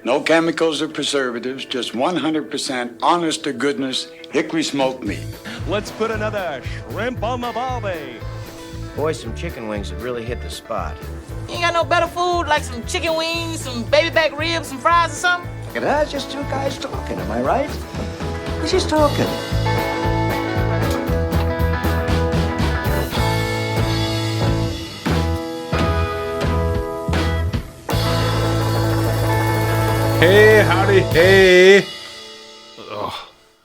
No chemicals or preservatives, just 100% honest to goodness hickory smoked meat. Let's put another shrimp on the barbie. Boy, some chicken wings would really hit the spot. You ain't got no better food like some chicken wings, some baby back ribs, some fries or something? That's just two guys talking, am I right? We're just talking. Hey, howdy, hey. Ugh.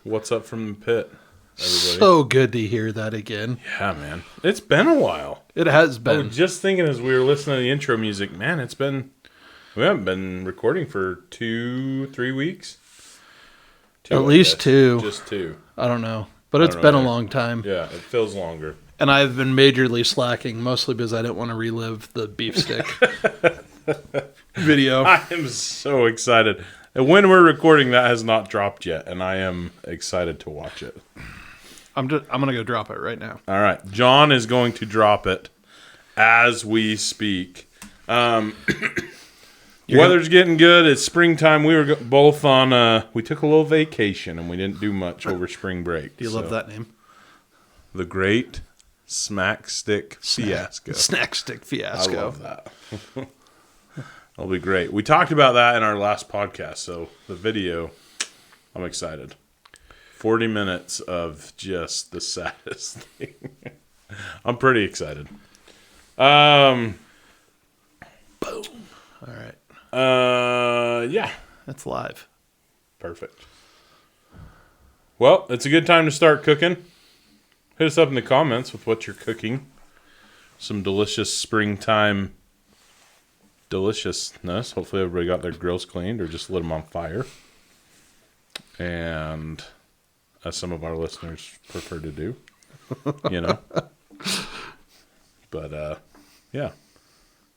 What's up from the pit, everybody? So good to hear that again. Yeah, man. It's been a while. It has I been. was just thinking as we were listening to the intro music, man, we haven't been recording for 2-3 weeks. At least two. Just two. I don't know. But it's been a long time. Yeah, it feels longer. And I've been majorly slacking, mostly because I didn't want to relive the beef stick video. I am so excited. And when we're recording, that has not dropped yet, and I am excited to watch it. I'm gonna go drop it right now. All right, John is going to drop it as we speak. Weather's getting good. It's springtime. We were both on. We took a little vacation, and we didn't do much over spring break. Do you love that name? The Great Smack Stick Fiasco. Snack stick fiasco. I love that. That'll be great. We talked about that in our last podcast, so the video, I'm excited. 40 minutes of just the saddest thing. I'm pretty excited. Boom. All right. Yeah. That's live. Perfect. Well, it's a good time to start cooking. Hit us up in the comments with what you're cooking. Some delicious springtime deliciousness. Hopefully everybody got their grills cleaned or just lit them on fire. And as some of our listeners prefer to do, you know. But, yeah.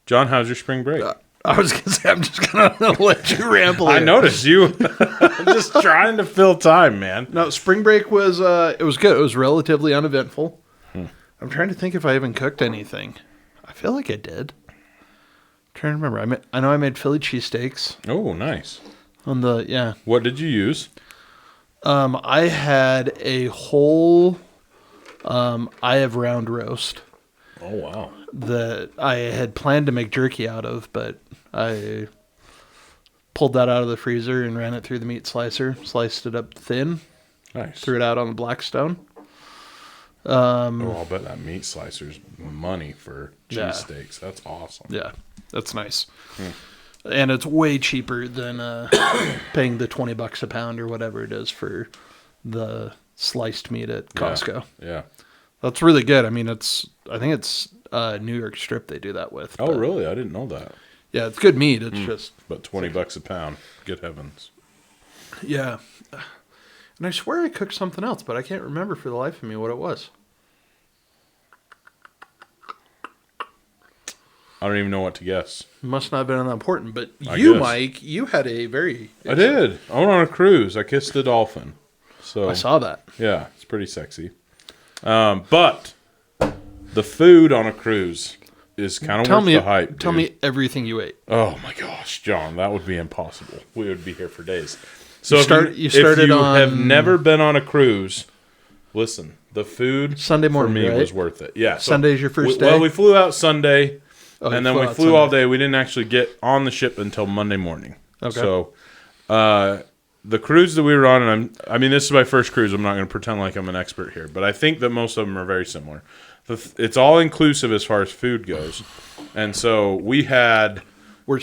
John, how's your spring break? I was going to say, I'm just going to let you ramble here. I noticed you. I'm just trying to fill time, man. No, spring break was, it was good. It was relatively uneventful. I'm trying to think if I even cooked anything. I feel like I did. I'm trying to remember. I know I made Philly cheesesteaks. Oh, nice. Yeah. What did you use? I had a whole eye of round roast. Oh, wow. That I had planned to make jerky out of, but I pulled that out of the freezer and ran it through the meat slicer, sliced it up thin, Nice. threw it out on the Blackstone. I'll bet that meat slicer's money for cheesesteaks. That's awesome. Yeah, that's nice. And it's way cheaper than paying the $20 a pound or whatever it is for the sliced meat at Costco. Yeah. That's really good. I mean, I think it's New York strip they do that with. Oh, really? I didn't know that. Yeah, it's good meat. It's just... But $20 a pound. Good heavens. Yeah. And I swear I cooked something else, but I can't remember for the life of me what it was. I don't even know what to guess. Must not have been that important. But I you, guess. Mike, you had a very... I did. I went on a cruise. I kissed a dolphin. So I saw that. Yeah, it's pretty sexy. But the food on a cruise is kind of worth the hype. Tell dude. me everything you ate. Oh my gosh, John, that would be impossible. We would be here for days. So You started if you on have never been on a cruise, listen, the food Sunday morning, for me right? was worth it. Yeah, so Sunday's your first day? Well, we flew out Sunday, Oh, and you then we out flew all Sunday. day. We didn't actually get on the ship until Monday morning. Okay. So, the cruise that we were on, and I mean, this is my first cruise. I'm not going to pretend like I'm an expert here, but I think that most of them are very similar. It's all inclusive as far as food goes, and so we had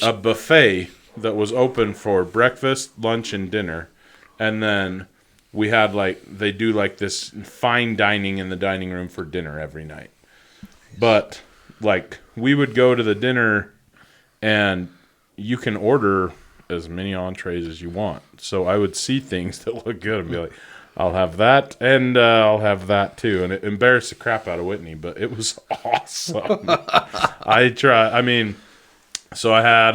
a buffet that was open for breakfast, lunch, and dinner, and then we had they do this fine dining in the dining room for dinner every night. But we would go to the dinner, and you can order as many entrees as you want. So I would see things that look good and be like, I'll have that, and I'll have that too. And it embarrassed the crap out of Whitney, but it was awesome. So I had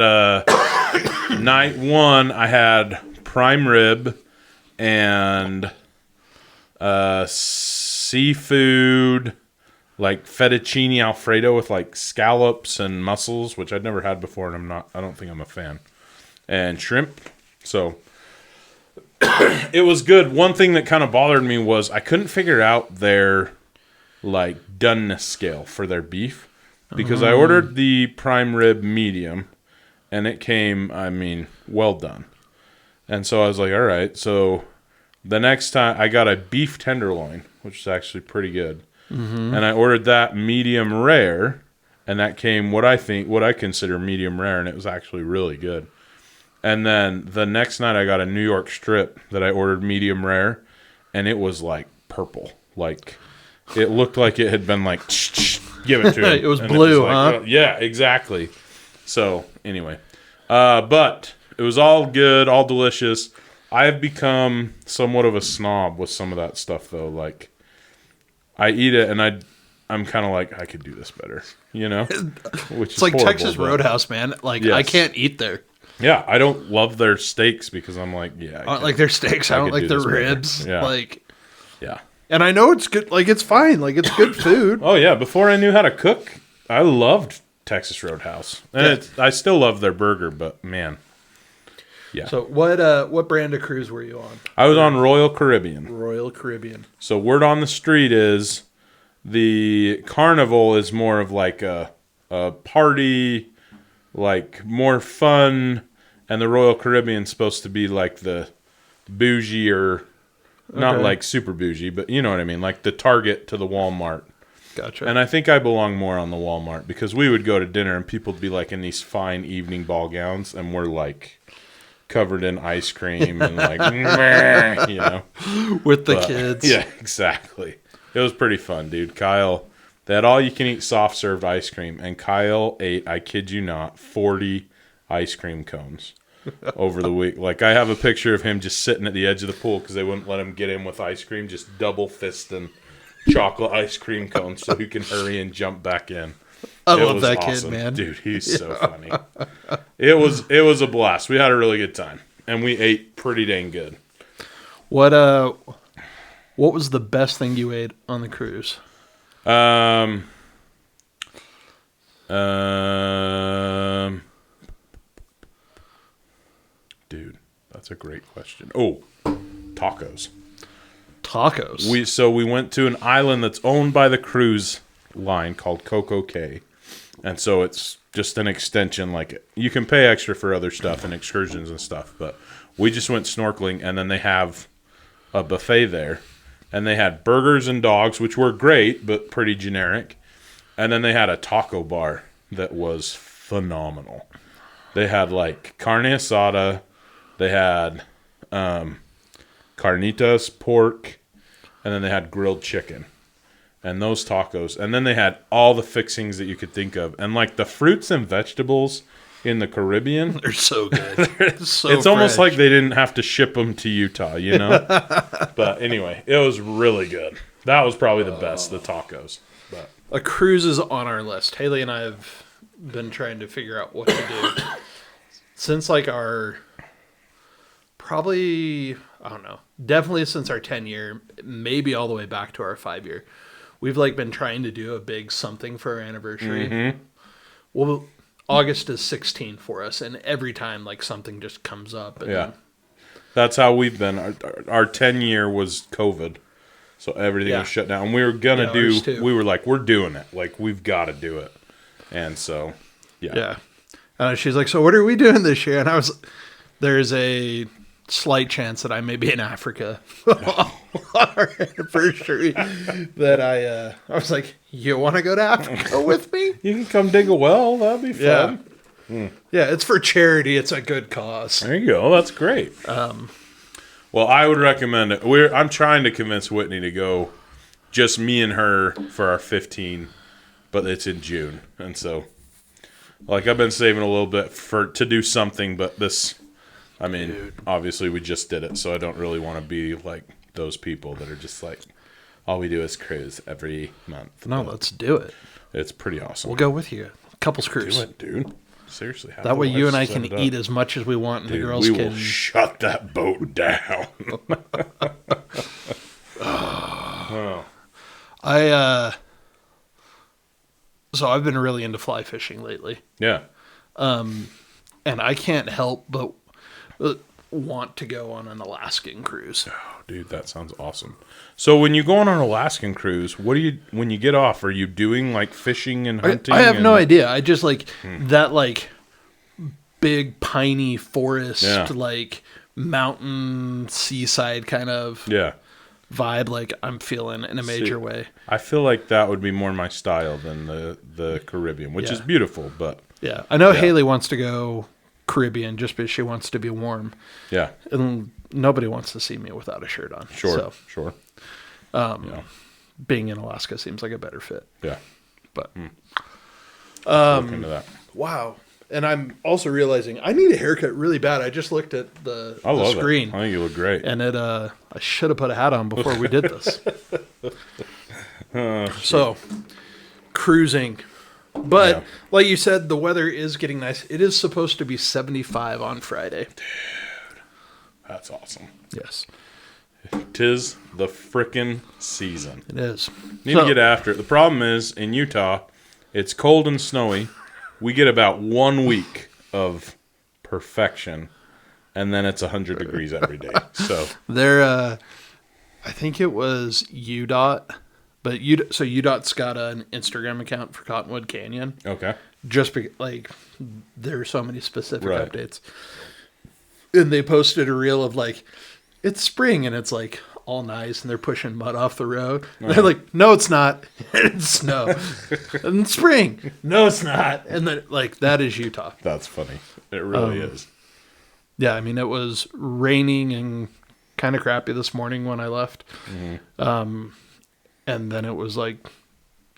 night one, I had prime rib and seafood, fettuccine Alfredo with scallops and mussels, which I'd never had before, and I don't think I'm a fan. and shrimp. So it was good. One thing that kind of bothered me was I couldn't figure out their like doneness scale for their beef because I ordered the prime rib medium and it came, I mean, well done. And so I was like, all right. So the next time I got a beef tenderloin, which is actually pretty good. And I ordered that medium rare, and that came what I consider medium rare, and it was actually really good. And then the next night I got a New York strip that I ordered medium rare, and it was like purple. Like it looked like it had been like give it to him. It was And blue, like, huh? yeah, exactly. So anyway, but it was all good, all delicious. I have become somewhat of a snob with some of that stuff, though. Like, I eat it, and I'm kind of like, I could do this better, you know? Which It's is like horrible, Texas but- Roadhouse, man. Like, Yes. I can't eat there. Yeah, I don't love their steaks because I'm like, yeah. I don't like their steaks. I don't could like do their this better. ribs. Yeah. Like, Yeah. and I know it's good. Like, it's fine. Like, it's good food. Oh, yeah. Before I knew how to cook, I loved Texas Roadhouse. And I still love their burger, but man. Yeah. So, what brand of cruise were you on? I was on Royal Caribbean. Royal Caribbean. So word on the street is the Carnival is more of like a party, like more fun, and the Royal Caribbean's supposed to be like the bougie or not Okay. like super bougie, but you know what I mean, like the Target to the Walmart. Gotcha. And I think I belong more on the Walmart because we would go to dinner and people would be like in these fine evening ball gowns, and we're like covered in ice cream and like, meh, you know. With the But, kids. yeah, exactly. It was pretty fun, dude. Kyle, they had all you can eat soft served ice cream, and Kyle ate, I kid you not, 40 ice cream cones over the week. Like, I have a picture of him just sitting at the edge of the pool because they wouldn't let him get in with ice cream, just double fisting chocolate ice cream cones so he can hurry and jump back in. I It love was that awesome. kid, man. Dude, he's so funny. It was a blast. We had a really good time, and we ate pretty dang good. What was the best thing you ate on the cruise? Dude, that's a great question. Oh, tacos. Tacos. We went to an island that's owned by the cruise line called Coco Cay. And so it's just an extension. Like, you can pay extra for other stuff and excursions and stuff, but we just went snorkeling, and then they have a buffet there. And they had burgers and dogs, which were great, but pretty generic. And then they had a taco bar that was phenomenal. They had, like, carne asada. They had carnitas, pork. And then they had grilled chicken. And those tacos. And then they had all the fixings that you could think of. And, like, the fruits and vegetables in the Caribbean. They're so good. So It's almost fresh. like they didn't have to ship them to Utah, you know? But anyway, it was really good. That was probably the best, the tacos. But A cruise is on our list. Haley and I have been trying to figure out what to do since like our probably, I don't know, definitely since our 10-year, maybe all the way back to our 5-year. We've like been trying to do a big something for our anniversary. Mm-hmm. Well, August is 16 for us, and every time like something just comes up. And yeah, that's how we've been. Our 10-year was COVID. So everything Yeah. was shut down. We were going to Yeah, ours too. we were like, we're doing it. Like, we've got to do it. And so, yeah. She's like, so what are we doing this year? And there's a slight chance that I may be in Africa on our anniversary. That I was like, you want to go to Africa with me? You can come dig a well. That'd be fun. Yeah, it's for charity. It's a good cause. There you go. That's great. Well, I would recommend it. I'm trying to convince Whitney to go, just me and her for our 15, but it's in June, and so, like, I've been saving a little bit to do something, but this, I mean, obviously we just did it, so I don't really want to be like those people that are just like, all we do is cruise every month. No, But let's do it. it's pretty awesome. We'll go with you. Couples cruise. Do it, dude. Seriously. have That the way you wives I set can it up. eat as much as we want, and Dude, the girls we can. will shut that boat down. So I've been really into fly fishing lately. Yeah. and I can't help but want to go on an Alaskan cruise. Oh, dude, that sounds awesome. So when you go on an Alaskan cruise, what do you when you get off? Are you doing like fishing and hunting? I have no idea. I just like that like big piney forest, like mountain seaside kind of vibe. Like I'm feeling in a major way. I feel like that would be more my style than the Caribbean, which is beautiful. But yeah, I know Haley wants to go Caribbean just because she wants to be warm. Yeah, and nobody wants to see me without a shirt on. Sure. Being in Alaska seems like a better fit. Yeah, but look into that. Wow. And I'm also realizing I need a haircut really bad. I just looked at the screen. I think you look great. And I should have put a hat on before we did this. So, cruising. But like you said, the weather is getting nice. It is supposed to be 75 on Friday. Dude, that's awesome. Yes. 'Tis the frickin' season. It is. Need to get after it. The problem is, in Utah, it's cold and snowy. We get about 1 week of perfection, and then it's 100 degrees every day. So I think it was UDOT, but UDOT's got an Instagram account for Cottonwood Canyon. Okay. Just like there are so many specific updates, and they posted a reel of like it's spring and it's like all nice and they're pushing mud off the road. They're like, no, it's not. It's snow. And spring. No, it's not. And then like that is Utah. That's funny. It really is. Yeah, I mean it was raining and kind of crappy this morning when I left. Mm-hmm. And then it was like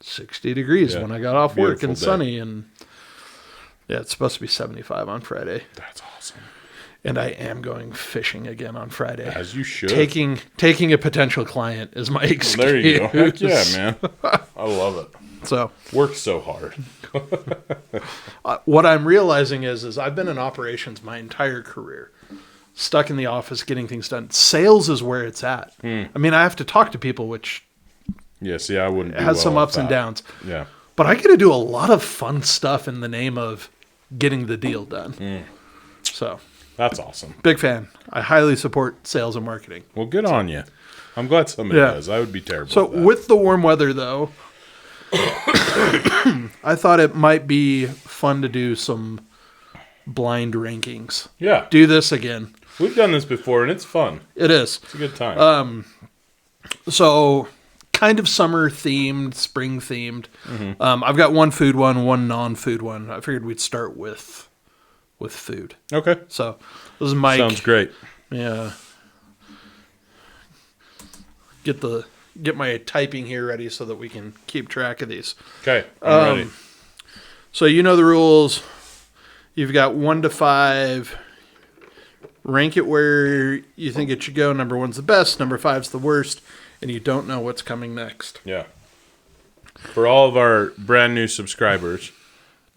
60 degrees when I got off work and sunny, and it's supposed to be 75 on Friday. That's awesome. And I am going fishing again on Friday. As you should. Taking a potential client is my excuse. There you go. Heck yeah, man. I love it. So work so hard. What I'm realizing is I've been in operations my entire career, stuck in the office getting things done. Sales is where it's at. I mean, I have to talk to people, which I wouldn't. Has some ups and downs. Yeah, but I get to do a lot of fun stuff in the name of getting the deal done. So. That's awesome. Big fan. I highly support sales and marketing. Well, good on you. I'm glad somebody does. I would be terrible. So with the warm weather, though, I thought it might be fun to do some blind rankings. Yeah. Do this again. We've done this before, and it's fun. It is. It's a good time. So kind of summer themed, spring themed. Mm-hmm. I've got one food one non-food one. I figured we'd start with food. Okay. So this is Mike. Sounds great. Yeah. Get my typing here ready so that we can keep track of these. Okay. I'm ready. So you know the rules. You've got 1 to 5. Rank it where you think it should go. Number 1's the best. Number 5's the worst. And you don't know what's coming next. Yeah. For all of our brand new subscribers,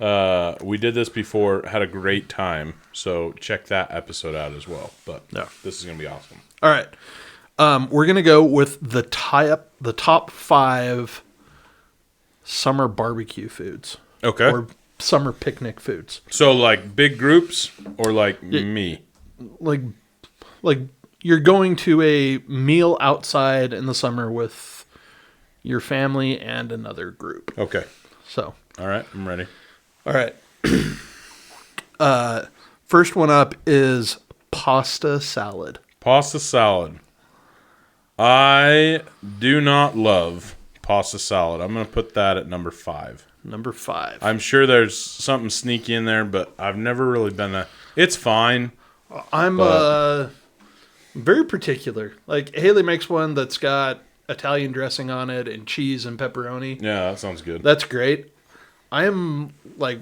we did this before, had a great time, so check that episode out as well. But this is going to be awesome. All right. We're going to go with the top 5 summer barbecue foods. Okay. Or summer picnic foods. So like big groups or like me? Like you're going to a meal outside in the summer with your family and another group. Okay. So. All right. I'm ready. All right. First one up is pasta salad. Pasta salad. I do not love pasta salad. I'm going to put that at number 5. Number 5. I'm sure there's something sneaky in there, but I've never really been that. It's fine. I'm very particular. Like Haley makes one that's got Italian dressing on it and cheese and pepperoni. Yeah, that sounds good. That's great. I am like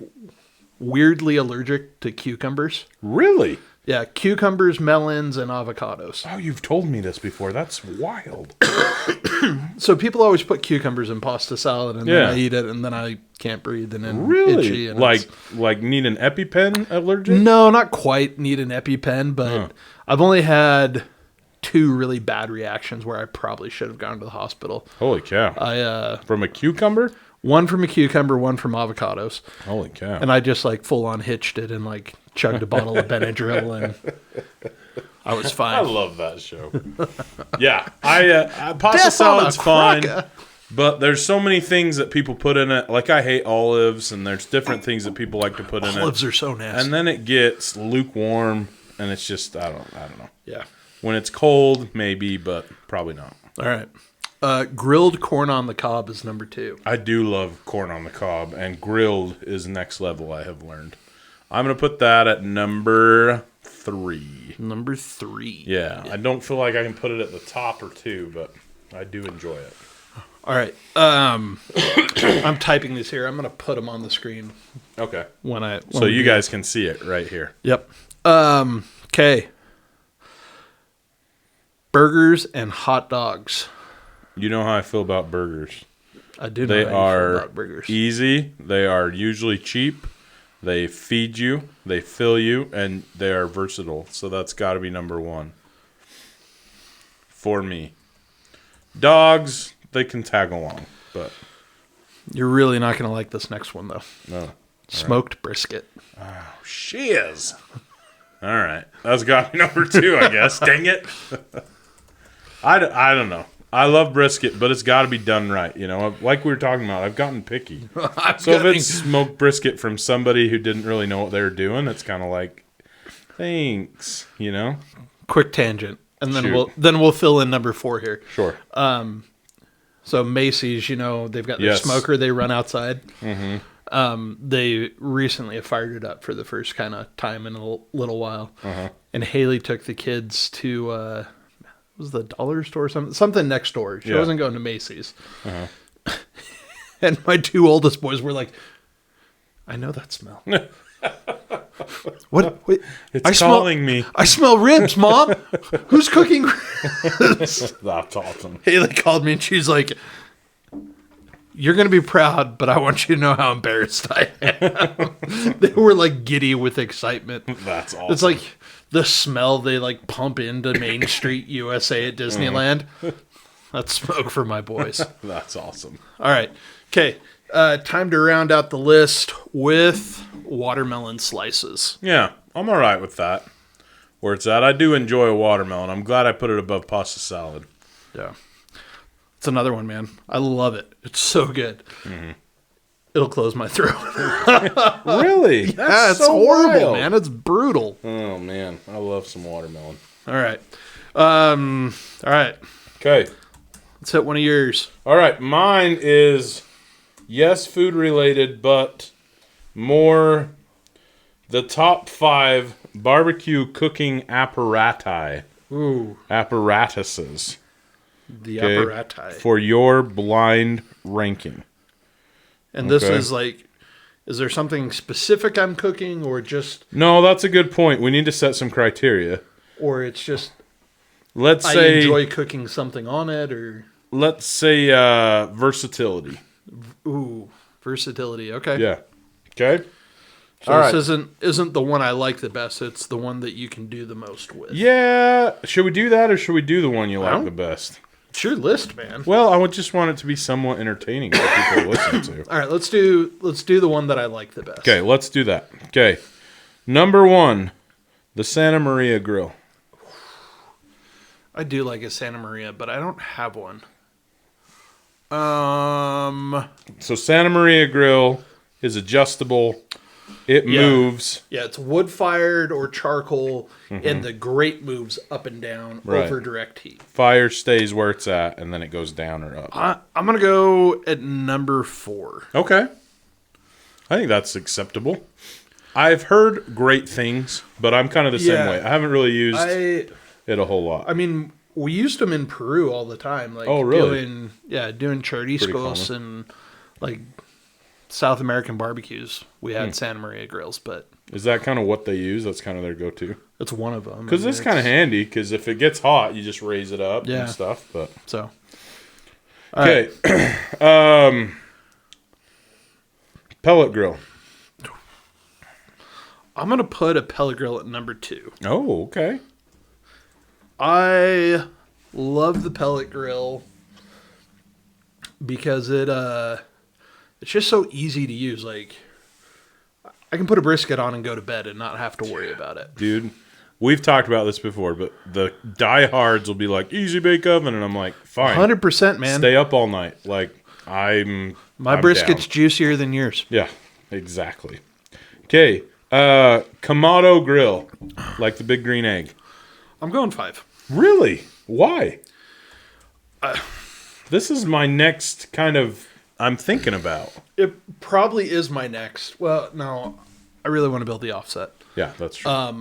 weirdly allergic to cucumbers. Really? Yeah, cucumbers, melons, and avocados. Oh, you've told me this before. That's wild. So people always put cucumbers in pasta salad, and then I eat it, and then I can't breathe, and then itchy. And like need an EpiPen allergic? No, not quite need an EpiPen, but I've only had 2 really bad reactions where I probably should have gone to the hospital. Holy cow. I from a cucumber? one from a cucumber, one from avocados. Holy cow. And I just like full on hitched it and like chugged a bottle of Benadryl and I was fine. I love that show. Yeah, pasta salad's fine, but there's so many things that people put in it. Like I hate olives, and there's different things that people like to put in it. Olives are so nasty. And then it gets lukewarm, and it's just I don't know. Yeah. When it's cold, maybe, but probably not. All right. Grilled corn on the cob is number 2. I do love corn on the cob, and grilled is next level. I have learned. I'm gonna put that at number 3. Number 3. Yeah, I don't feel like I can put it at the top or 2, but I do enjoy it. All right. I'm typing these here. I'm going to put them on the screen. Okay. So you guys can see it right here. Yep. Okay. Burgers and hot dogs. You know how I feel about burgers. I do know They how you feel are about burgers. easy. They are usually cheap. They feed you. They fill you. And they are versatile. So that's got to be number 1 for me. Dogs, they can tag along. But You're really not going to like this next one, though. no. Smoked brisket. Shiz. All right. That's got to be number 2, I guess. Dang it. I don't know. I love brisket, but it's got to be done right. You know, like we were talking about, I've gotten picky. So if it's smoked brisket from somebody who didn't really know what they were doing, it's kind of like, thanks, you know? Quick tangent. And then Shoot. we'll fill in number 4 here. Sure. So Macy's, you know, they've got their Yes. smoker. They run outside. Mm-hmm. They recently have fired it up for the first kind of time in a little while. Uh-huh. And Haley took the kids to was the dollar store or something next door. She wasn't going to Macy's. Uh-huh. And my 2 oldest boys were like, I know that smell. What? Wait, It's calling me. I smell ribs, Mom. Who's cooking ribs? That's awesome. Haley called me and she's like, you're going to be proud, but I want you to know how embarrassed I am. They were like giddy with excitement. That's awesome. It's like the smell they like pump into Main Street, USA at Disneyland. That's smoke for my boys. That's awesome. All right. Okay. Time to round out the list with watermelon slices. Yeah, I'm all right with that. Where it's at, I do enjoy a watermelon. I'm glad I put it above pasta salad. Yeah. It's another one, man. I love it. It's so good. Mm-hmm. It'll close my throat. Really? Yeah, it's horrible, man. It's brutal. Oh, man. I love some watermelon. All right. All right. Okay. Let's hit one of yours. All right. Mine is, yes, food related, but more the top 5 barbecue cooking apparatuses. Ooh. Apparatuses. The Okay, apparati. for your blind ranking. And this Okay. is like, is there something specific I'm cooking or just, No, that's a good point. We need to set some criteria. or it's just, Let's I say enjoy cooking something on it or, versatility. ooh, versatility. Okay. Yeah. Okay. So All this right. isn't the one I like the best. It's the one that you can do the most with. Yeah. Should we do that or should we do the one you like Well, the best? It's your list, man. Well, I would just want it to be somewhat entertaining for people to listen to. All right, let's do the one that I like the best. Okay, let's do that. Okay. Number 1, the Santa Maria Grill. I do like a Santa Maria, but I don't have one. So Santa Maria Grill is adjustable. It moves. Yeah, it's wood fired or charcoal, and the grate moves up and down Right. over direct heat. Fire stays where it's at, and then it goes down or up. I'm gonna go at number 4. Okay. I think that's acceptable. I've heard great things, but I'm kind of the same Yeah. way. I haven't really used I it a whole lot. mean, we used them in Peru all the time. Like, Oh, really? doing choriscos and like South American barbecues. We had Santa Maria grills, but Is that kind of what they use? That's kind of their go-to? it's one of them. Because it's kind of handy, because if it gets hot, you just raise it up Yeah. and stuff. But so. okay. Pellet grill. I'm gonna put a pellet grill at number 2. Oh, okay. I love the pellet grill because it it's just so easy to use. Like, I can put a brisket on and go to bed and not have to worry about it. Dude, we've talked about this before, but the diehards will be like, easy bake oven. And I'm like, fine. 100%, man. Stay up all night. Like, I'm brisket's down. juicier than yours. Yeah, exactly. Okay. Kamado grill. Like the big green egg. I'm going 5. Really? Why? This is my next kind of I'm thinking about. It probably is my next. Well, no, I really want to build the offset. Yeah, that's true. I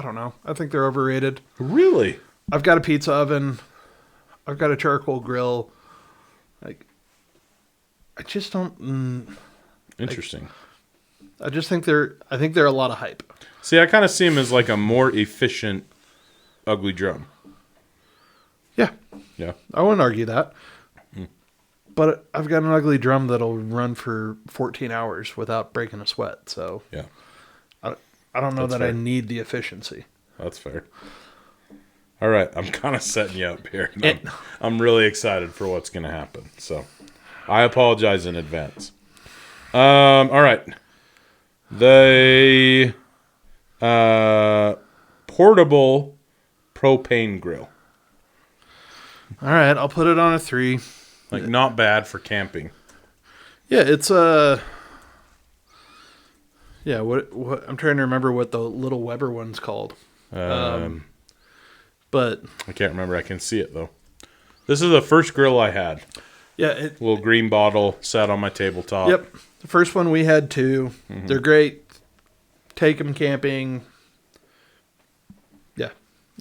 don't know. I think they're overrated. Really? I've got a pizza oven. I've got a charcoal grill. Like, I just don't. Interesting. I just think they're a lot of hype. See, I kind of see them as like a more efficient ugly drum. Yeah, Yeah. I wouldn't argue that. But I've got an ugly drum that'll run for 14 hours without breaking a sweat. So Yeah. I don't know That's that I fair. need the efficiency. That's fair. All right, I'm kind of setting you up here. I'm really excited for what's going to happen. So, I apologize in advance. All right, the portable propane grill, All right, I'll put it on a 3. like not bad for camping. Yeah, it's yeah. What I'm trying to remember what the little Weber one's called. But I can't remember. I can see it though. This is the first grill I had. yeah, Little green bottle sat on my tabletop. yep. The first one we had 2. Mm-hmm. They're great. Take them camping. Yeah,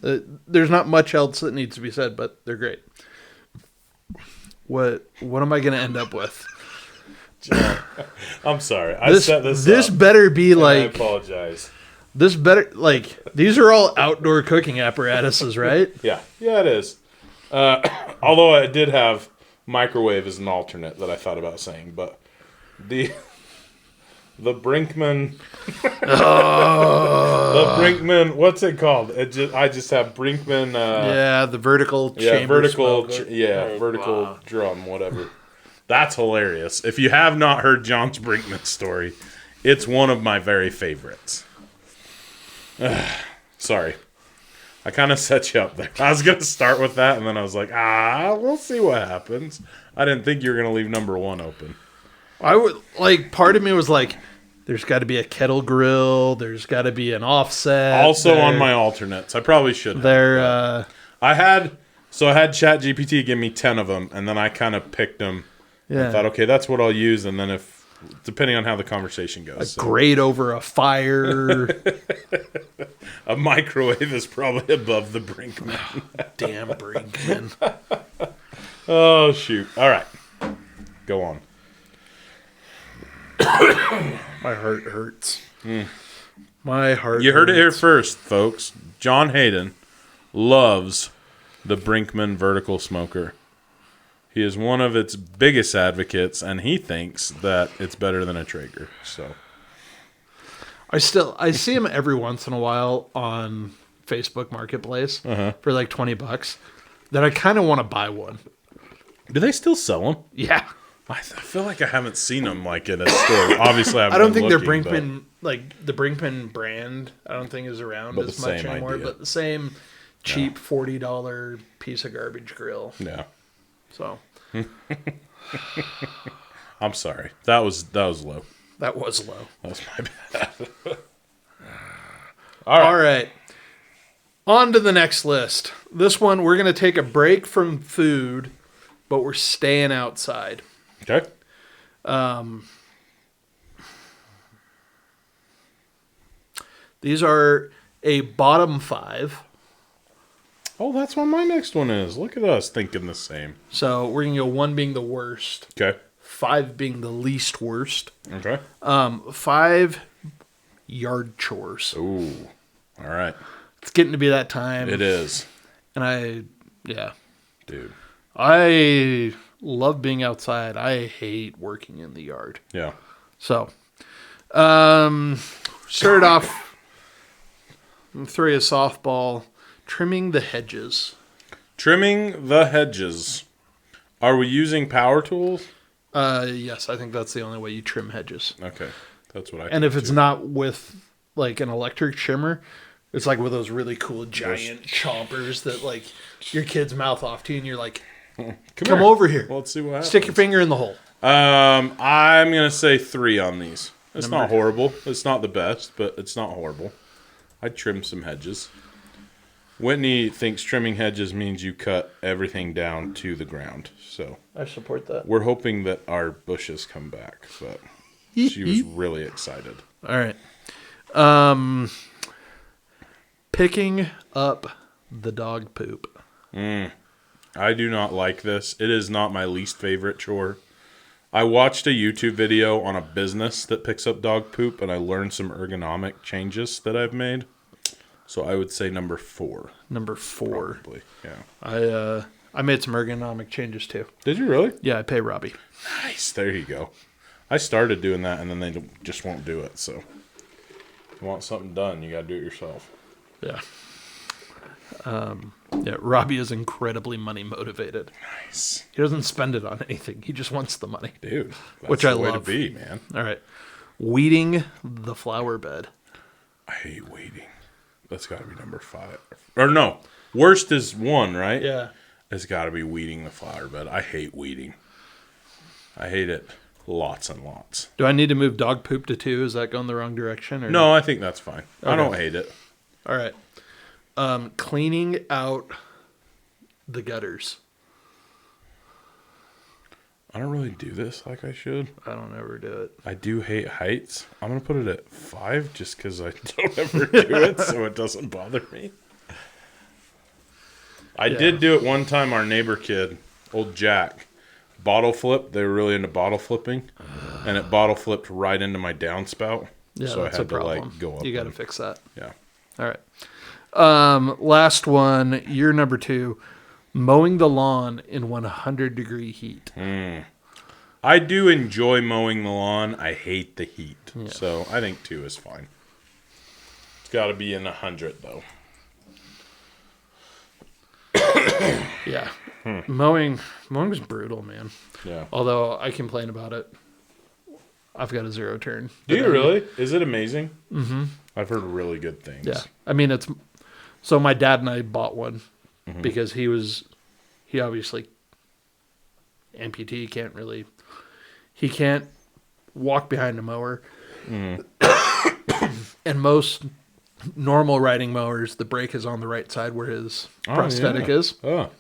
there's not much else that needs to be said, but they're great. What am I going to end up with? I'm sorry. I set This up. better be And I like apologize. this better like these are all outdoor cooking apparatuses, right? Yeah, it is. Although I did have microwave as an alternate that I thought about saying, but the Brinkman, the Brinkman, what's it called? I just have Brinkman. Yeah, the vertical chamber vertical, smoke. vertical drum, whatever. That's hilarious. If you have not heard John's Brinkman story, it's one of my very favorites. Sorry. I kind of set you up there. I was going to start with that, and then I was like, we'll see what happens. I didn't think you were going to leave number 1 open. I would like. Part of me was like, "There's got to be a kettle grill. There's got to be an offset." Also on my alternates. I probably should have. They're I had ChatGPT give me 10 of them, and then I kind of picked them. yeah. I thought, okay, that's what I'll use, and then depending on how the conversation goes. So. Grate over a fire. A microwave is probably above the Brinkman. Damn Brinkman. Oh, shoot. All right. Go on. My heart hurts. My heart. You heard it here hurts. first, folks. John Hayden loves the Brinkman vertical smoker. He is one of its biggest advocates, and he thinks that it's better than a Traeger. So I see him every once in a while on Facebook Marketplace for like $20. That I kind of want to buy one. do they still sell them? Yeah. I feel like I haven't seen them like in a store. Obviously, I don't think they're they're Brinkman, like the Brinkman brand, I don't think is around But as the much same anymore. idea. But the same cheap $40 piece of garbage grill. Yeah. So I'm sorry. That was low. that was low. That was my bad. All right. On to the next list. This one, we're going to take a break from food, but we're staying outside. Okay. These are a bottom 5. Oh, that's what my next one is. Look at us thinking the same. So we're going to go 1 being the worst, Okay. 5 being the least worst. Okay. 5 yard chores. Ooh. All right. It's getting to be that time. It is, And dude. I love being outside. I hate working in the yard. Yeah. So, started off, I'm gonna throw you a softball, trimming the hedges. Trimming the hedges. Are we using power tools? Yes, I think that's the only way you trim hedges. Okay, that's what I. And think if it's too. not with like an electric trimmer, it's like with those really cool giant chompers that like your kid's mouth off to you, and you're like, "Come here. over here, Well, let's see what happens. stick your finger in the hole." I'm gonna say 3 on these. It's not horrible. It's not the best, but it's not horrible. I'd trim some hedges. Whitney thinks trimming hedges means you cut everything down to the ground. So I support that. we're hoping that our bushes come back, but she was really excited. All right. Picking up the dog poop. I do not like this. It is not my least favorite chore. I watched a YouTube video on a business that picks up dog poop, and I learned some ergonomic changes that I've made. So I would say number 4. Number 4. Probably, yeah. I made some ergonomic changes too. Did you really? Yeah, I pay Robbie. Nice. There you go. I started doing that, and then they just won't do it. So if you want something done, you got to do it yourself. Yeah. Yeah, Robbie is incredibly money motivated. Nice. He doesn't spend it on anything. He just wants the money. Dude. That's Which I the way love. to be, man. All right. Weeding the flower bed. I hate weeding. That's got to be number 5. Or no. Worst is 1, right? Yeah. It's got to be weeding the flower bed. I hate weeding. I hate it lots and lots. Do I need to move dog poop to 2? Is that going the wrong direction? Or No, I think that's fine. I Okay. don't hate it. All right. Cleaning out the gutters. I don't really do this like I should. I don't ever do it. I do hate heights. I'm going to put it at 5 just because I don't ever do it so it doesn't bother me. I did do it one time. Our neighbor kid, old Jack, bottle flipped. They were really into bottle flipping. And it bottle flipped right into my downspout. Yeah, so that's I had a to problem. go up. You got to and- fix that. Yeah. All right. Last one. Year number 2. Mowing the lawn in 100-degree heat. I do enjoy mowing the lawn. I hate the heat. So I think 2 is fine. It's got to be in 100 though. Yeah. Mowing is brutal, man. Yeah. Although I complain about it. I've got a 0 turn. Do you really? Is it amazing? Mm-hmm. I've heard really good things. Yeah. I mean, so my dad and I bought one because he obviously amputee, he can't walk behind a mower. And most normal riding mowers, the brake is on the right side where his prosthetic is. Oh.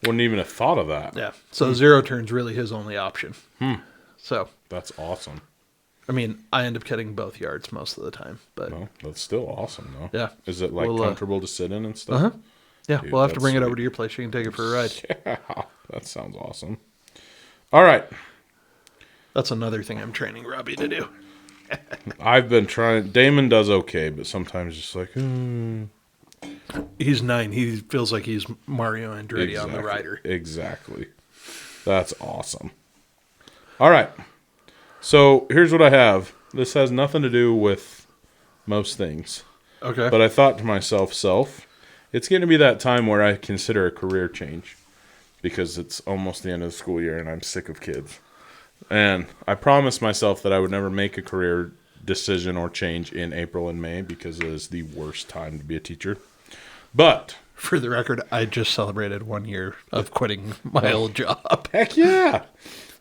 Wouldn't even have thought of that. Yeah. So 0 turn's really his only option. So, That's awesome. I mean, I end up cutting both yards most of the time, but No, that's still awesome though. Yeah. Is it like We'll, comfortable to sit in and stuff? uh-huh. Yeah, Dude, we'll have to that's bring it over sweet. to your place. You can take it for a ride. Yeah, that sounds awesome. All right. That's another thing I'm training Robbie to do. I've been trying. Damon does okay, but sometimes just like, He's 9. He feels like he's Mario Andretti on the rider. Exactly. That's awesome. All right. So here's what I have. This has nothing to do with most things. Okay. But I thought to myself, it's going to be that time where I consider a career change because it's almost the end of the school year and I'm sick of kids. And I promised myself that I would never make a career decision or change in April and May because it is the worst time to be a teacher. But For the record, I just celebrated 1 year of quitting my old job. heck yeah.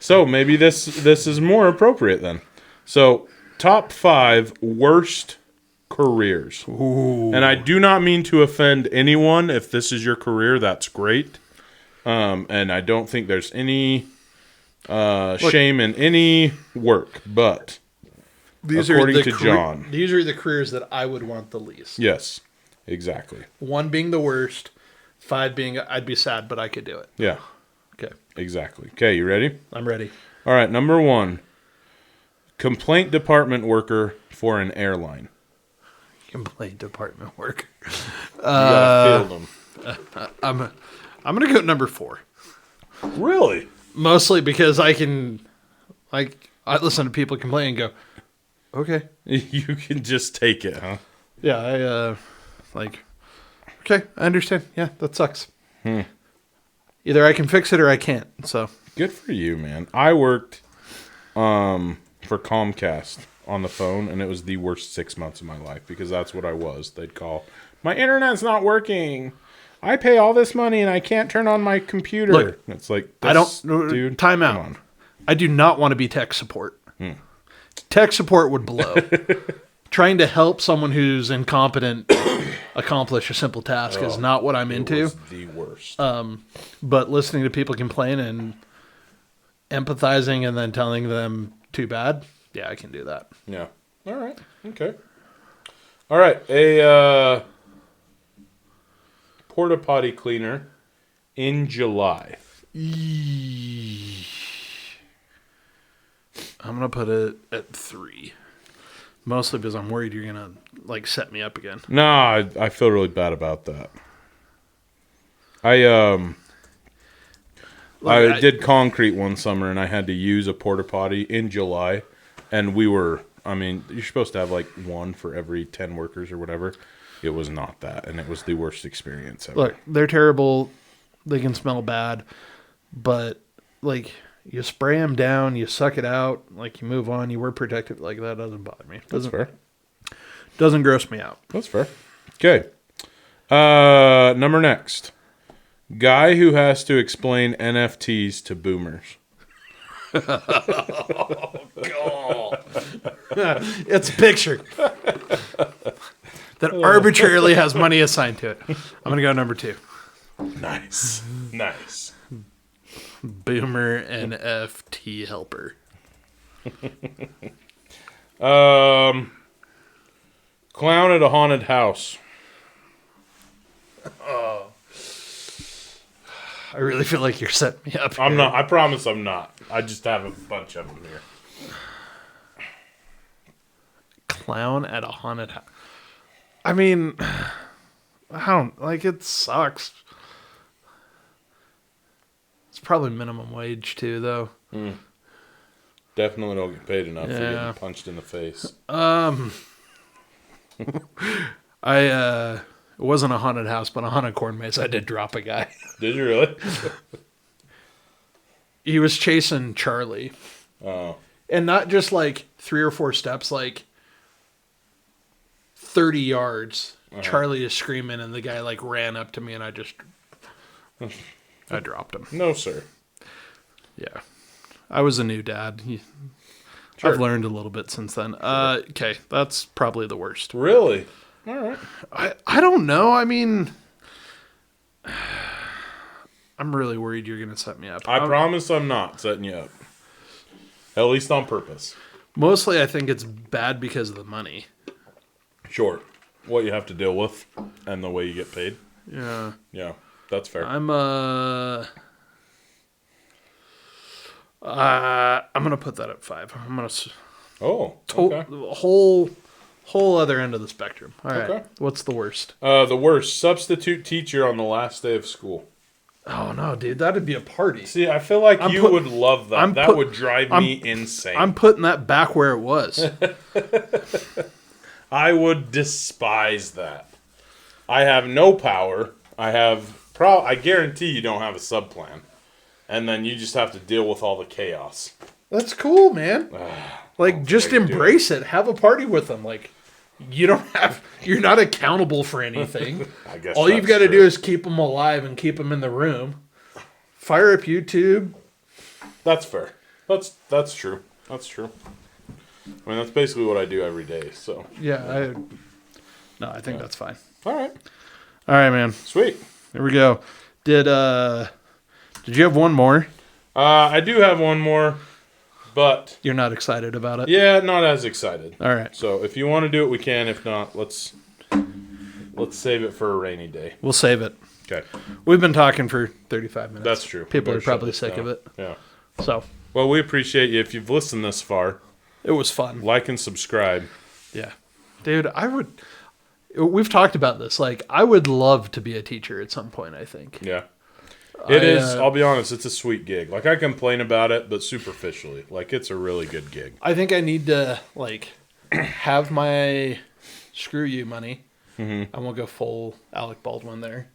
So maybe this is more appropriate then. So top 5 worst careers. Ooh. And I do not mean to offend anyone. If this is your career, that's great. And I don't think there's any shame in any work. But according to John. These are the careers that I would want the least. Yes, exactly. 1 being the worst, 5 being I'd be sad, but I could do it. Yeah, Okay, exactly. Okay, you ready? I'm ready. All right, number 1. Complaint department worker for an airline. Complaint department work. You gotta field them. I'm gonna go number 4. Really? Mostly because I can, I listen to people complain and go, okay, You can just take it, huh? yeah, okay, I understand. Yeah, that sucks. Either I can fix it or I can't. So Good for you, man. I worked for Comcast on the phone, and it was the worst 6 months of my life because that's what I was. They'd call, my internet's not working. I pay all this money and I can't turn on my computer. Look, And it's like, I don't. dude. Time come out. on. I do not want to be tech support. Tech support would blow. Trying to help someone who's incompetent accomplish a simple task is not what I'm It into. was the worst. But listening to people complain and empathizing and then telling them too bad, yeah, I can do that. Yeah. All right. Okay. All right. A porta potty cleaner in July. I'm gonna put it at 3, mostly because I'm worried you're gonna like set me up again. No, I feel really bad about that. I I- did concrete one summer and I had to use a porta potty in July, and you're supposed to have like one for every 10 workers or whatever. It was not that, and it was the worst experience ever. Look, they're terrible. They can smell bad, but like you spray them down, you suck it out, like you move on, you wear protective. Like that doesn't bother me. That's fair. Doesn't gross me out. That's fair. Okay. Number next. Guy who has to explain NFTs to boomers. It's a picture that arbitrarily has money assigned to it. I'm gonna go number 2. Nice. Nice. Boomer NFT helper. Clown at a haunted house. I really feel like you're setting me up. I'm here. not. I promise I'm not. I just have a bunch of them here. Clown at a haunted house. I mean, I don't like it. Sucks. It's probably minimum wage too, though. Definitely don't get paid enough for Yeah. getting punched in the face. It wasn't a haunted house, but a haunted corn maze. I did drop a guy. Did you really? He was chasing Charlie, Oh. and not just like 3 or 4 steps, like 30 yards. Charlie is screaming, and the guy like ran up to me, and I dropped him. No, sir. Yeah, I was a new dad. Sure. I've learned a little bit since then. Okay, that's probably the worst. Really? All right. I don't know. I mean, I'm really worried you're going to set me up. I promise I'm not setting you up. At least on purpose. Mostly, I think it's bad because of the money. Sure. What you have to deal with and the way you get paid. Yeah. Yeah, that's fair. I'm gonna put that at 5. I'm gonna Okay. whole other end of the spectrum. All right. Okay. What's the worst? The worst, substitute teacher on the last day of school. Oh no, dude, that'd be a party. See, I feel like I'm you put- would love that. I'm That put- would drive me insane. I'm putting that back where it was. I would despise that. I have no power. I guarantee you don't have a sub plan. And then you just have to deal with all the chaos. That's cool, man. Like, just they do embrace it. Have a party with them. Like, you're not accountable for anything. I guess All you've that's got to true. do is keep them alive and keep them in the room. Fire up YouTube. That's fair. That's true. That's true. I mean, that's basically what I do every day. So, Yeah, I think that's fine. all right, All right, man. sweet. Here we go. Did you have one more? I do have one more, but You're not excited about it? yeah, not as excited. All right. So, if you want to do it, we can. If not, let's save it for a rainy day. We'll save it. Okay, We've been talking for 35 minutes. that's true. People We are better probably shut this sick of down. it. Yeah. So, Well, we appreciate you if you've listened this far. it was fun. Like and subscribe. Yeah. Dude, we've talked about this. Like, I would love to be a teacher at some point, I think. Yeah. It is. uh, I'll be honest. It's a sweet gig. Like, I complain about it, but superficially. Like, it's a really good gig. I think I need to, like, have my screw you money. Mm-hmm. And we'll go full Alec Baldwin there.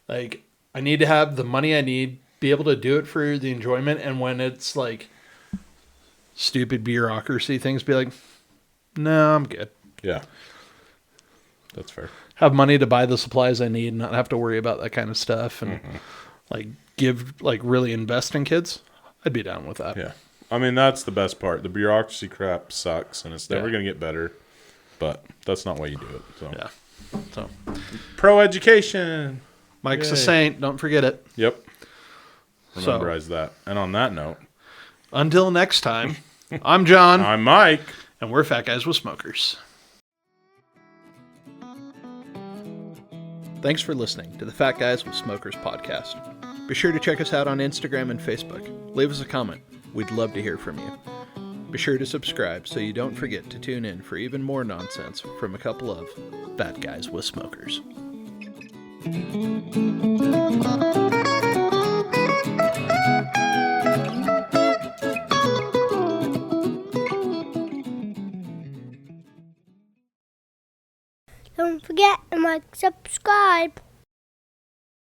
Like, I need to have the money I need, be able to do it for the enjoyment, and when it's like stupid bureaucracy things, be like, no, I'm good. Yeah. That's fair. Have money to buy the supplies I need and not have to worry about that kind of stuff, and really invest in kids. I'd be down with that. Yeah. I mean, that's the best part. The bureaucracy crap sucks, and it's never going to get better, but that's not why you do it. So. Yeah. So, Pro education. Mike's Yay. a saint. Don't forget it. Yep. Rememberize that. And on that note, until next time, I'm John. I'm Mike. And we're Fat Guys with Smokers. Thanks for listening to the Fat Guys with Smokers podcast. Be sure to check us out on Instagram and Facebook. Leave us a comment. We'd love to hear from you. Be sure to subscribe so you don't forget to tune in for even more nonsense from a couple of Fat Guys with Smokers. Don't forget to like, subscribe.